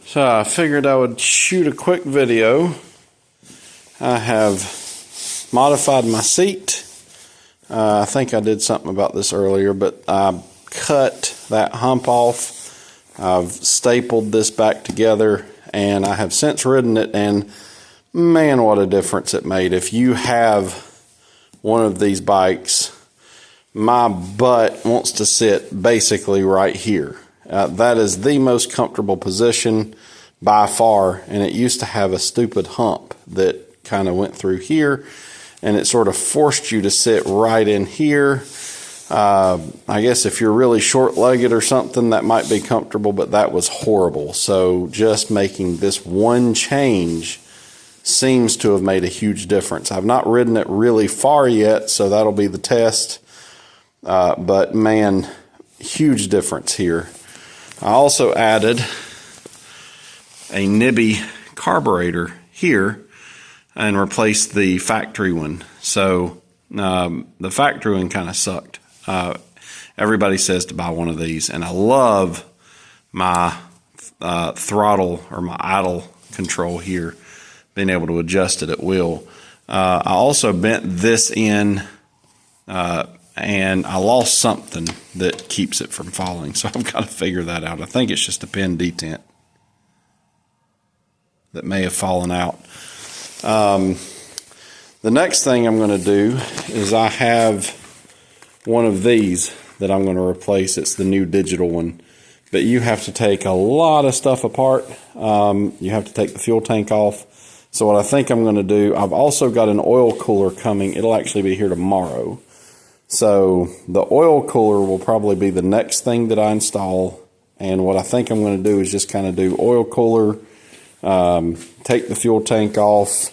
So I figured I would shoot a quick video. I have modified my seat. I think I did something about this earlier, but I cut that hump off. I've stapled this back together, and I have since ridden it, and man, what a difference it made. If you have one of these bikes, my butt wants to sit basically right here. That is the most comfortable position by far, and it used to have a stupid hump that kind of went through here, and it sort of forced you to sit right in here. I guess if you're really short-legged or something, that might be comfortable, but that was horrible. So just making this one change seems to have made a huge difference. I've not ridden it really far yet, so that'll be the test. But man, huge difference here. I also added a Nibby carburetor here and replaced the factory one. So the factory one kind of sucked. Everybody says to buy one of these, and I love my throttle or my idle control here, being able to adjust it at will. I also bent this in and I lost something that keeps it from falling, so I've got to figure that out. I think it's just a pin detent that may have fallen out. The next thing I'm going to do is I have one of these that I'm going to replace. It's the new digital one, but you have to take a lot of stuff apart. You have to take the fuel tank off. So what I think I'm going to do, I've also got an oil cooler coming. It'll actually be here tomorrow. So the oil cooler will probably be the next thing that I install, and what I think I'm going to do is just kind of do oil cooler, take the fuel tank off,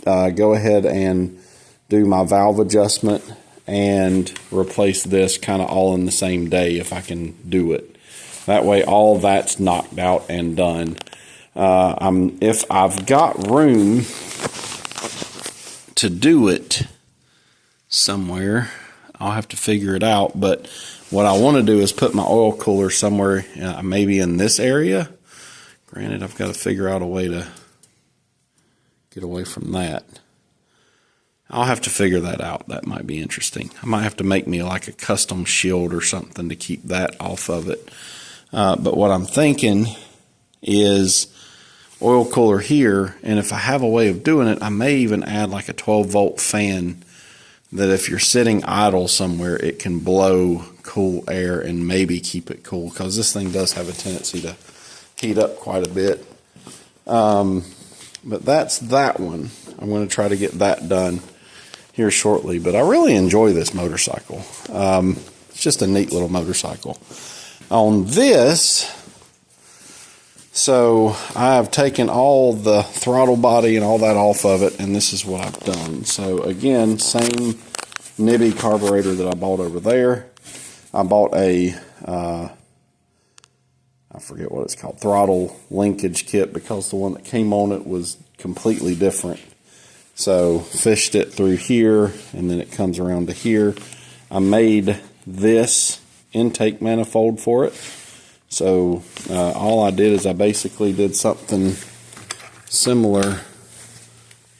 go ahead and do my valve adjustment, and replace this kind of all in the same day if I can do it. That way all that's knocked out and done. If I've got room to do it somewhere, I'll have to figure it out, but what I want to do is put my oil cooler somewhere, maybe in this area. Granted, I've got to figure out a way to get away from that. I'll have to figure that out. That might be interesting. I might have to make me like a custom shield or something to keep that off of it. But what I'm thinking is oil cooler here, and if I have a way of doing it, I may even add like a 12-volt fan that if you're sitting idle somewhere, it can blow cool air and maybe keep it cool, because this thing does have a tendency to heat up quite a bit. But that's that one. I'm going to try to get that done here shortly, but I really enjoy this motorcycle. It's just a neat little motorcycle. On this, so I've taken all the throttle body and all that off of it, and this is what I've done. So again, same Nibby carburetor that I bought over there. I bought a, I forget what it's called, throttle linkage kit, because the one that came on it was completely different. So fished it through here, and then it comes around to here. I made this intake manifold for it. So all I did is I basically did something similar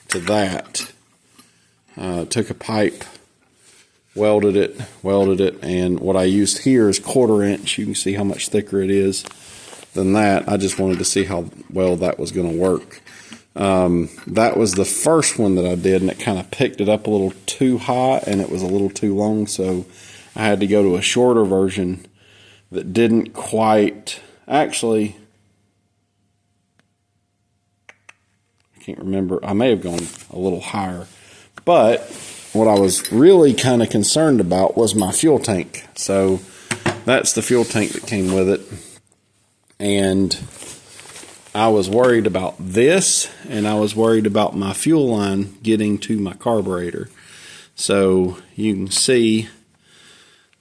to that. Took a pipe, welded it, and what I used here is 1/4 inch. You can see how much thicker it is than that. I just wanted to see how well that was going to work. That was the first one that I did, and it kind of picked it up a little too high, and it was a little too long, so I had to go to a shorter version that didn't quite, actually, I can't remember, I may have gone a little higher, but what I was really kind of concerned about was my fuel tank. So that's the fuel tank that came with it, and I was worried about this, and I was worried about my fuel line getting to my carburetor. So you can see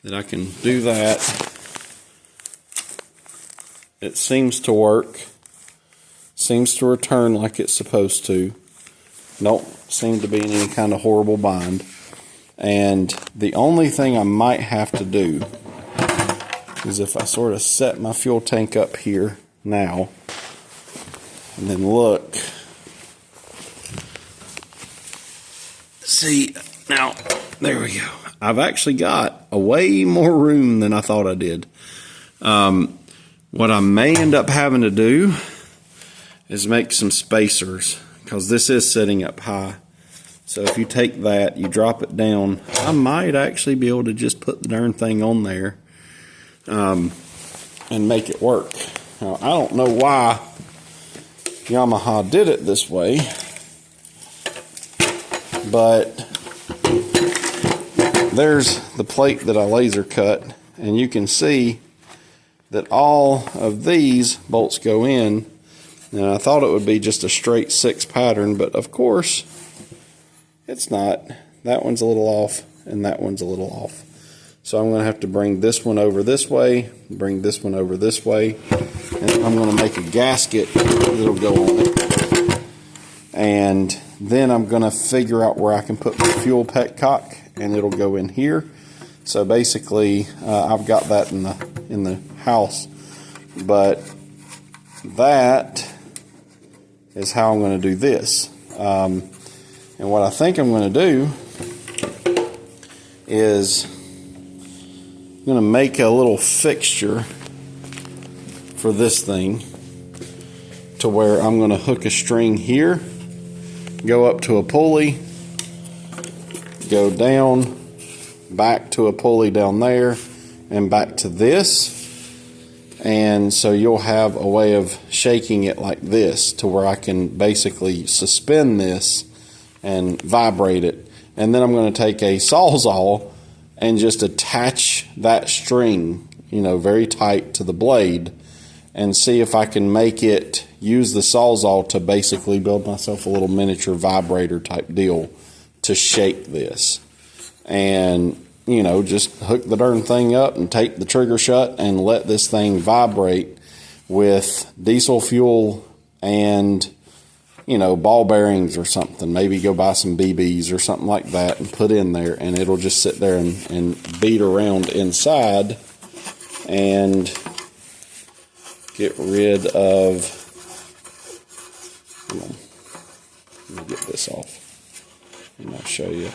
that I can do that. It seems to work, seems to return like it's supposed to. Don't seem to be in any kind of horrible bind. And the only thing I might have to do is if I sort of set my fuel tank up here now, And then look. See, now, there we go. I've actually got a way more room than I thought I did. What I may end up having to do is make some spacers, because this is sitting up high. So if you take that, you drop it down, I might actually be able to just put the darn thing on there and make it work. Now, I don't know why Yamaha did it this way, but there's the plate that I laser cut, and you can see that all of these bolts go in. And I thought it would be just a straight 6 pattern, but of course it's not. That one's a little off and that one's a little off. So I'm going to have to bring this one over this way, bring this one over this way, and I'm going to make a gasket that'll go on it. And then I'm going to figure out where I can put my fuel petcock, and it'll go in here. So basically I've got that in the house, but that is how I'm going to do this. And what I think I'm going to do is I'm going to make a little fixture for this thing to where I'm going to hook a string here, go up to a pulley, go down, back to a pulley down there, and back to this. And so you'll have a way of shaking it like this to where I can basically suspend this and vibrate it. And then I'm going to take a sawzall and just attach that string, you know, very tight to the blade, and see if I can make it use the sawzall to basically build myself a little miniature vibrator type deal to shake this. And you know, just hook the darn thing up and tape the trigger shut and let this thing vibrate with diesel fuel and, you know, ball bearings or something. Maybe go buy some BBs or something like that and put in there, and it'll just sit there and beat around inside and get rid of, hold on, let me get this off and I'll show you.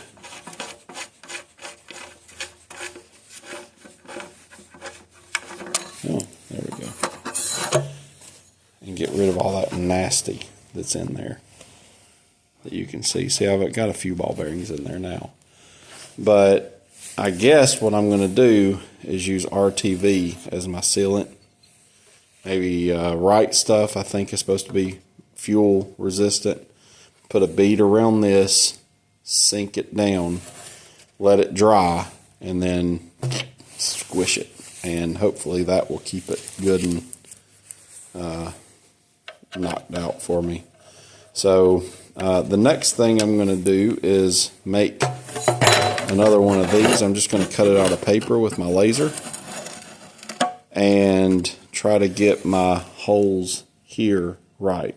Oh, there we go. And get rid of all that nasty that's in there that you can see. See, I've got a few ball bearings in there now. But I guess what I'm going to do is use RTV as my sealant. Maybe Right Stuff, I think, is supposed to be fuel resistant. Put a bead around this, sink it down, let it dry, and then squish it. And hopefully that will keep it good and knocked out for me. So the next thing I'm going to do is make another one of these. I'm just going to cut it out of paper with my laser and try to get my holes here right.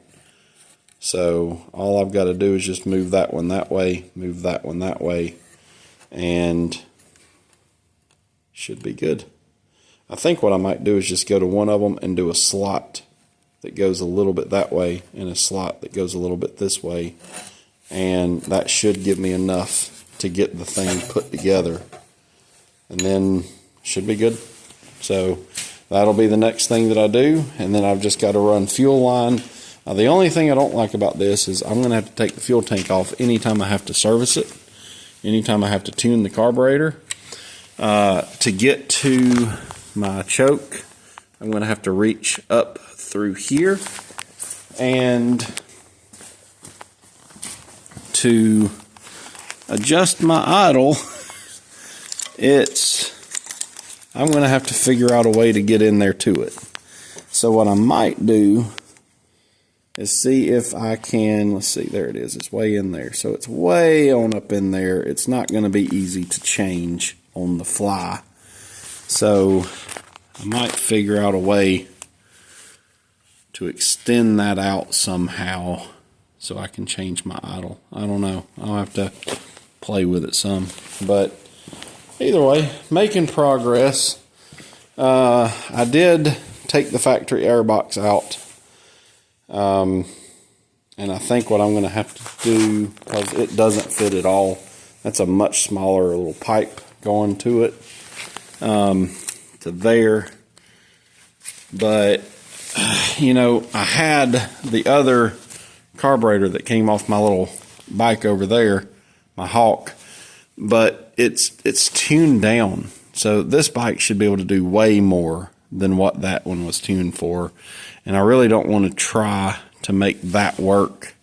So all I've got to do is just move that one that way, move that one that way, and should be good. I think what I might do is just go to one of them and do a slot that goes a little bit that way and a slot that goes a little bit this way, and that should give me enough to get the thing put together, and then should be good. So that'll be the next thing that I do, and then I've just got to run fuel line. The only thing I don't like about this is I'm going to have to take the fuel tank off anytime I have to service it, anytime I have to tune the carburetor. To get to my choke, I'm going to have to reach up through here, and to adjust my idle, I'm going to have to figure out a way to get in there to it. So what I might do is see if I can, let's see, there it is, it's way in there. So it's way on up in there. It's not going to be easy to change on the fly. So I might figure out a way to extend that out somehow so I can change my idle. I don't know. I'll have to play with it some. But either way, making progress. I did take the factory airbox out And I think what I'm going to have to do, because it doesn't fit at all, that's a much smaller little pipe going to it, to there. But, you know, I had the other carburetor that came off my little bike over there, my Hawk, but it's tuned down. So this bike should be able to do way more than what that one was tuned for. And I really don't want to try to make that work,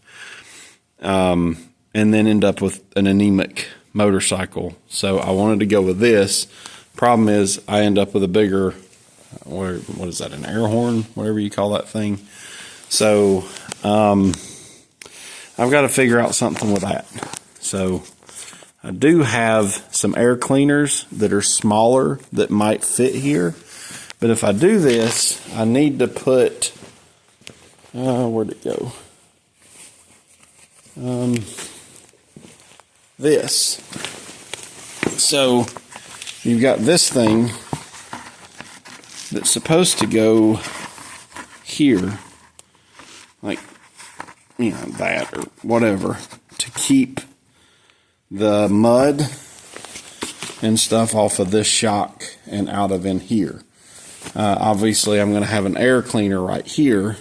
and then end up with an anemic motorcycle. So I wanted to go with this. Problem is, I end up with a bigger, what is that, an air horn, whatever you call that thing. So I've got to figure out something with that. So I do have some air cleaners that are smaller that might fit here. But if I do this, I need to put, where'd it go? This. So you've got this thing that's supposed to go here, like, you know, that or whatever, to keep the mud and stuff off of this shock and out of in here. Obviously, I'm going to have an air cleaner right here.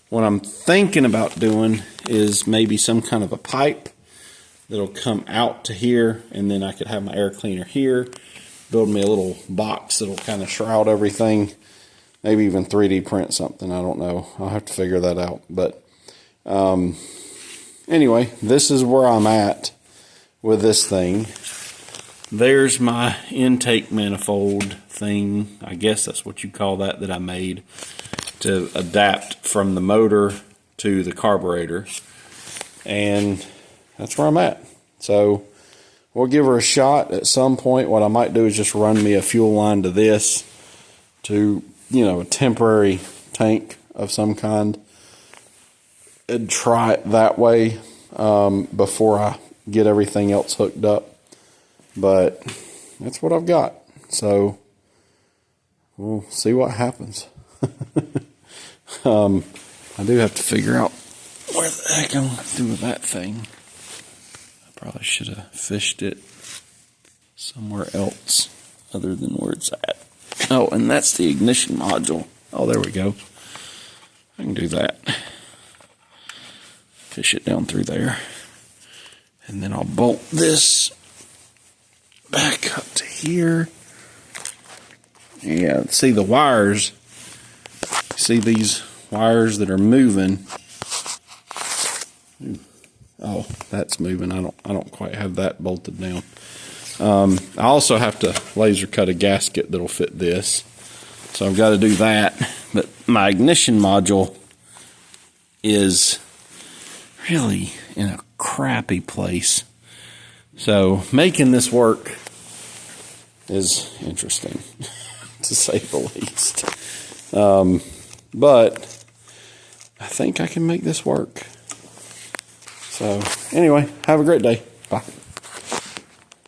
What I'm thinking about doing is maybe some kind of a pipe that'll come out to here, and then I could have my air cleaner here, build me a little box that'll kind of shroud everything, maybe even 3D print something, I don't know. I'll have to figure that out. But anyway, this is where I'm at with this thing. There's my intake manifold thing. I guess that's what you call that I made to adapt from the motor to the carburetor. And that's where I'm at. So we'll give her a shot at some point. What I might do is just run me a fuel line to this, to, you know, a temporary tank of some kind, and try it that way before I get everything else hooked up. But that's what I've got. So we'll see what happens. I do have to figure out where the heck I'm going to do with that thing. I probably should have fished it somewhere else other than where it's at. Oh, and that's the ignition module. Oh, there we go. I can do that. Fish it down through there. And then I'll bolt this back up to here. Yeah, see the wires. See these wires that are moving. Oh, that's moving. I don't quite have that bolted down. I also have to laser cut a gasket that'll fit this. So I've got to do that. But my ignition module is really in a crappy place. So making this work is interesting, to say the least. But I think I can make this work. So anyway, have a great day. Bye.